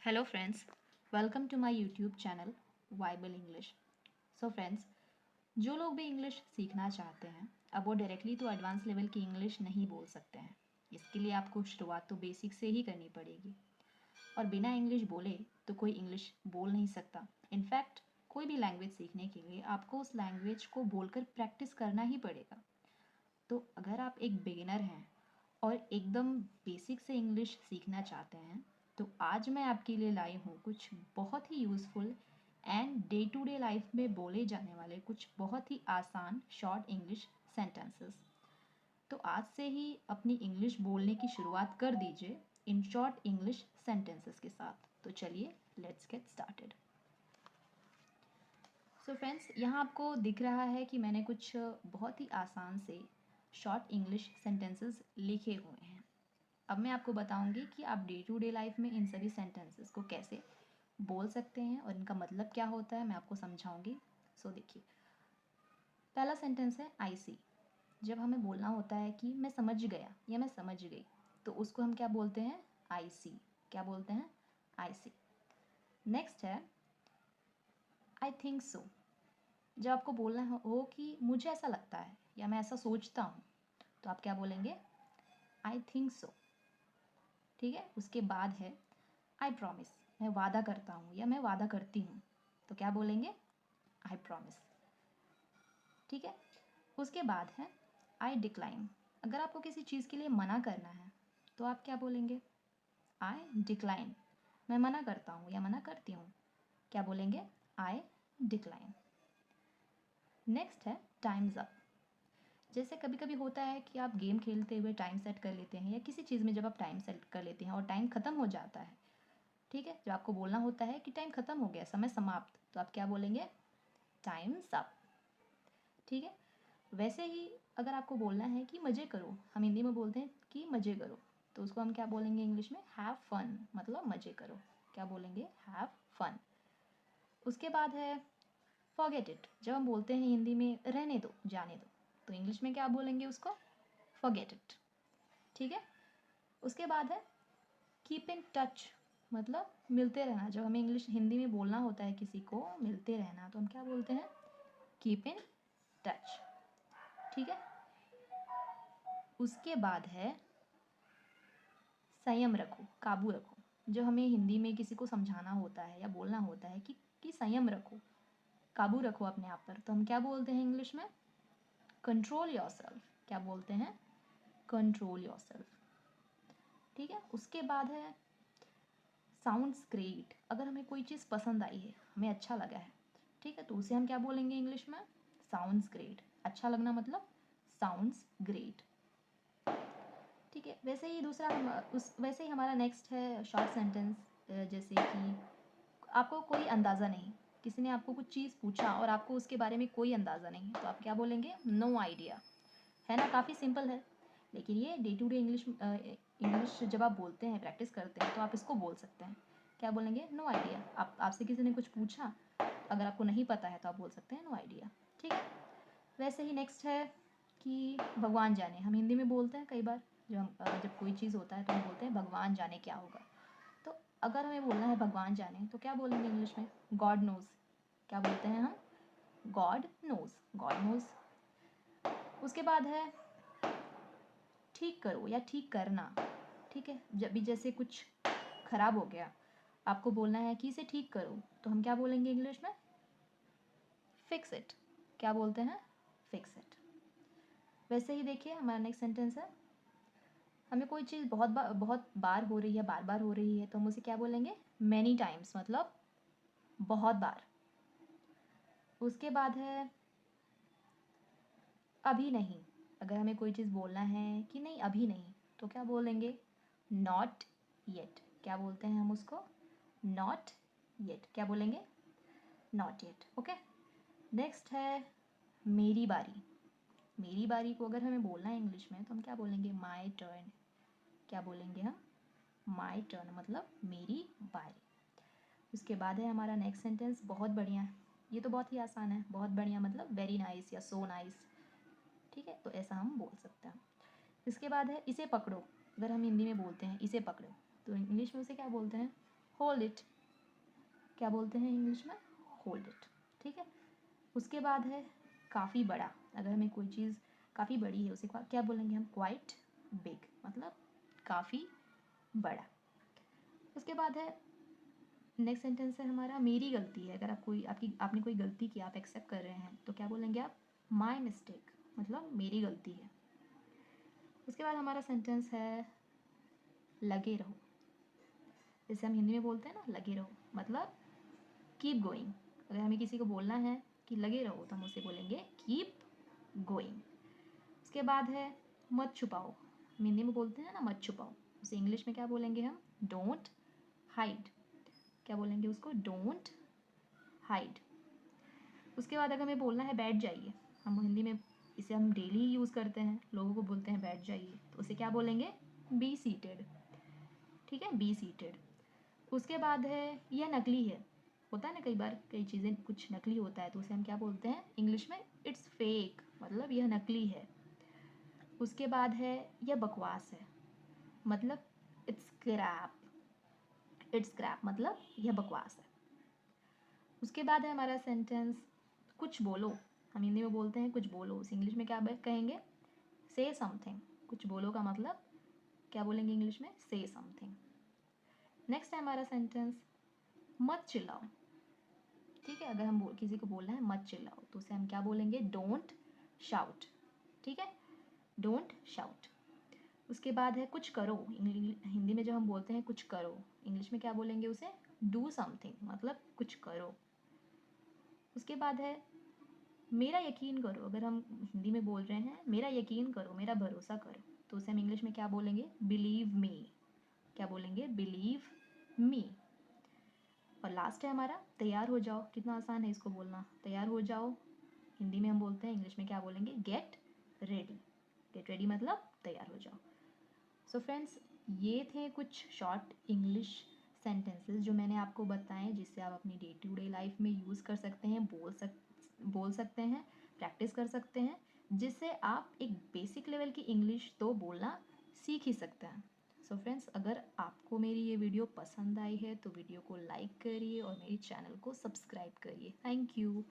Hello friends, welcome to my YouTube channel Viable English. So friends, जो लोग भी English सीखना चाहते हैं अब वो डायरेक्टली तो एडवांस लेवल की इंग्लिश नहीं बोल सकते हैं। इसके लिए आपको शुरुआत तो बेसिक से ही करनी पड़ेगी और बिना इंग्लिश बोले तो कोई इंग्लिश बोल नहीं सकता। इनफैक्ट कोई भी लैंग्वेज सीखने के लिए आपको उस लैंग्वेज को बोलकर प्रैक्टिस करना ही पड़ेगा। तो अगर आप एक बिगिनर हैं और एकदम बेसिक से इंग्लिश सीखना चाहते हैं तो आज मैं आपके लिए लाई हूँ कुछ बहुत ही useful and day to day life में बोले जाने वाले कुछ बहुत ही आसान शॉर्ट इंग्लिश सेंटेंसेस। तो आज से ही अपनी इंग्लिश बोलने की शुरुआत कर दीजिए इन शॉर्ट इंग्लिश सेंटेंसेस के साथ। तो चलिए let's get started. So friends, यहाँ आपको दिख रहा है कि मैंने कुछ बहुत ही आसान से शॉर्ट इंग्लिश सेंटेंसेस लिखे हुए हैं। अब मैं आपको बताऊंगी कि आप डे टू डे लाइफ में इन सभी सेंटेंसेस को कैसे बोल सकते हैं और इनका मतलब क्या होता है मैं आपको समझाऊंगी। सो देखिए, पहला सेंटेंस है आई सी। जब हमें बोलना होता है कि मैं समझ गया या मैं समझ गई तो उसको हम क्या बोलते हैं? आई सी। क्या बोलते हैं? आई सी। नेक्स्ट है आई थिंक सो। जब आपको बोलना हो कि मुझे ऐसा लगता है या मैं ऐसा सोचता हूँ तो आप क्या बोलेंगे? I think so. ठीक है। उसके बाद है आई प्रॉमिस। मैं वादा करता हूँ या मैं वादा करती हूँ तो क्या बोलेंगे? I promise. ठीक है। उसके बाद है आई डिक्लाइन। अगर आपको किसी चीज़ के लिए मना करना है तो आप क्या बोलेंगे? आई डिक्लाइन। मैं मना करता हूँ या मना करती हूँ, क्या बोलेंगे? आई डिक्लाइन। नेक्स्ट है टाइम्स अप। जैसे कभी कभी होता है कि आप गेम खेलते हुए टाइम सेट कर लेते हैं या किसी चीज़ में जब आप टाइम सेट कर लेते हैं और टाइम ख़त्म हो जाता है, ठीक है, जब आपको बोलना होता है कि टाइम ख़त्म हो गया, समय समाप्त, तो आप क्या बोलेंगे? Times up. ठीक है। वैसे ही अगर आपको बोलना है कि मज़े करो, हम हिंदी में बोलते हैं कि मज़े करो, तो उसको हम क्या बोलेंगे इंग्लिश में? Have fun. मतलब मज़े करो। क्या बोलेंगे? Have fun. उसके बाद है फॉरगेट इट। जब हम बोलते हैं हिंदी में रहने दो, जाने दो, तो इंग्लिश में क्या बोलेंगे उसको? Forget it. ठीक है। उसके बाद है कीप इन टच। मतलब मिलते रहना। जब हमें इंग्लिश हिंदी में बोलना होता है किसी को मिलते रहना तो हम क्या बोलते हैं? Keep in touch. ठीक है। उसके बाद है संयम रखो, काबू रखो। जो हमें हिंदी में किसी को समझाना होता है या बोलना होता है कि संयम रखो, काबू रखो अपने आप पर, तो हम क्या बोलते हैं इंग्लिश में? Control yourself. क्या बोलते हैं? Control yourself. ठीक है। उसके बाद है साउंड्स ग्रेट। अगर हमें कोई चीज़ पसंद आई है, हमें अच्छा लगा है, ठीक है, तो उसे हम क्या बोलेंगे इंग्लिश में? Sounds great. अच्छा लगना मतलब साउंड्स ग्रेट। ठीक है। वैसे ही हमारा नेक्स्ट है शॉर्ट सेंटेंस। जैसे कि आपको कोई अंदाज़ा नहीं, किसी ने आपको कुछ चीज़ पूछा और आपको उसके बारे में कोई अंदाज़ा नहीं, तो आप क्या बोलेंगे? No idea. है ना? काफ़ी सिंपल है। लेकिन ये डे टू डे इंग्लिश जब आप बोलते हैं, प्रैक्टिस करते हैं, तो आप इसको बोल सकते हैं। क्या बोलेंगे? No idea. आपसे किसी ने कुछ पूछा, अगर आपको नहीं पता है तो आप बोल सकते हैं नो आइडिया। ठीक है। वैसे ही नेक्स्ट है कि भगवान जाने। हम हिंदी में बोलते हैं कई बार, जब कोई चीज़ होता है तो हम बोलते हैं भगवान जाने क्या होगा। तो अगर हमें बोलना है भगवान जाने तो क्या बोलेंगे इंग्लिश में? God knows. क्या बोलते हैं हम? God knows. God knows. उसके बाद है ठीक करो या ठीक करना। ठीक है। जब भी जैसे कुछ ख़राब हो गया, आपको बोलना है कि इसे ठीक करो, तो हम क्या बोलेंगे इंग्लिश में? Fix it. क्या बोलते हैं? Fix it. वैसे ही देखिए हमारा नेक्स्ट सेंटेंस है हमें कोई चीज़ बहुत बार हो रही है, बार बार हो रही है, तो हम उसे क्या बोलेंगे? Many times. मतलब बहुत बार। उसके बाद है अभी नहीं। अगर हमें कोई चीज़ बोलना है कि नहीं अभी नहीं, तो क्या बोलेंगे? Not yet. क्या बोलते हैं हम उसको? Not yet. क्या बोलेंगे? Not yet. ओके। नेक्स्ट है मेरी बारी। मेरी बारी को अगर हमें बोलना है इंग्लिश में तो हम क्या बोलेंगे? My turn. क्या बोलेंगे हम? My turn. मतलब मेरी बारी। उसके बाद है हमारा नेक्स्ट सेंटेंस बहुत बढ़िया। ये तो बहुत ही आसान है। बहुत बढ़िया मतलब वेरी नाइस या सो नाइस। ठीक है। तो ऐसा हम बोल सकते हैं। इसके बाद है इसे पकड़ो। अगर हम हिंदी में बोलते हैं इसे पकड़ो, तो इंग्लिश में उसे क्या बोलते हैं? होल्ड इट, क्या बोलते हैं इंग्लिश में, होल्ड इट। ठीक है, उसके बाद है काफ़ी बड़ा, अगर हमें कोई चीज़ काफ़ी बड़ी है उसे क्या बोलेंगे हम, क्वाइट बिग, मतलब काफ़ी बड़ा। उसके बाद है नेक्स्ट सेंटेंस है हमारा मेरी गलती है, अगर आप कोई आपने कोई गलती की, आप एक्सेप्ट कर रहे हैं तो क्या बोलेंगे आप, माई मिस्टेक, मतलब मेरी गलती है। उसके बाद हमारा सेंटेंस है लगे रहो, जैसे हम हिंदी में बोलते हैं ना लगे रहो, मतलब कीप गोइंग। अगर हमें किसी को बोलना है कि लगे रहो तो हम उसे बोलेंगे कीप गोइंग। उसके बाद है मत छुपाओ, हम हिंदी में बोलते हैं ना मत छुपाओ, उसे इंग्लिश में क्या बोलेंगे हम, डोंट हाइड, क्या बोलेंगे उसको, डोंट हाइड। उसके बाद अगर हमें बोलना है बैठ जाइए, हम हिंदी में इसे हम डेली यूज़ करते हैं, लोगों को बोलते हैं बैठ जाइए, तो उसे क्या बोलेंगे, बी सीटेड। ठीक है, बी सीटेड। उसके बाद है यह नकली है, होता है ना कई बार कई चीज़ें कुछ नकली होता है तो उसे हम क्या बोलते हैं इंग्लिश में, इट्स फेक, मतलब यह नकली है। उसके बाद है यह बकवास है, मतलब इट्स क्रैप, इट्स क्रैप मतलब यह बकवास है। उसके बाद है हमारा सेंटेंस कुछ बोलो, हम हिंदी में बोलते हैं कुछ बोलो, उस इंग्लिश में क्या कहेंगे, से समथिंग। कुछ बोलो का मतलब क्या बोलेंगे इंग्लिश में, से समथिंग। नेक्स्ट है हमारा सेंटेंस मत चिल्लाओ। ठीक है, अगर हम किसी को बोलना है मत चिल्लाओ तो उसे हम क्या बोलेंगे, डोंट शाउट। ठीक है, डोंट शाउट। उसके बाद है कुछ करो, हिंदी में जब हम बोलते हैं कुछ करो, इंग्लिश में क्या बोलेंगे उसे, डू समथिंग, मतलब कुछ करो। उसके बाद है मेरा यकीन करो, अगर हम हिंदी में बोल रहे हैं मेरा यकीन करो, मेरा भरोसा करो, तो उसे हम इंग्लिश में क्या बोलेंगे, बिलीव मी, क्या बोलेंगे, बिलीव मी। और लास्ट है हमारा तैयार हो जाओ, कितना आसान है इसको बोलना, तैयार हो जाओ, हिंदी में हम बोलते हैं, इंग्लिश में क्या बोलेंगे, गेट रेडी। गेट रेडी मतलब तैयार हो जाओ। सो फ्रेंड्स, ये थे कुछ शॉर्ट इंग्लिश सेंटेंसेस जो मैंने आपको बताएं, जिससे आप अपनी डे टू डे लाइफ में यूज़ कर सकते हैं, बोल सकते हैं, प्रैक्टिस कर सकते हैं, जिससे आप एक बेसिक लेवल की इंग्लिश तो बोलना सीख ही सकते हैं। सो फ्रेंड्स, अगर आपको मेरी ये वीडियो पसंद आई है तो वीडियो को लाइक करिए और मेरी चैनल को सब्सक्राइब करिए। Thank you.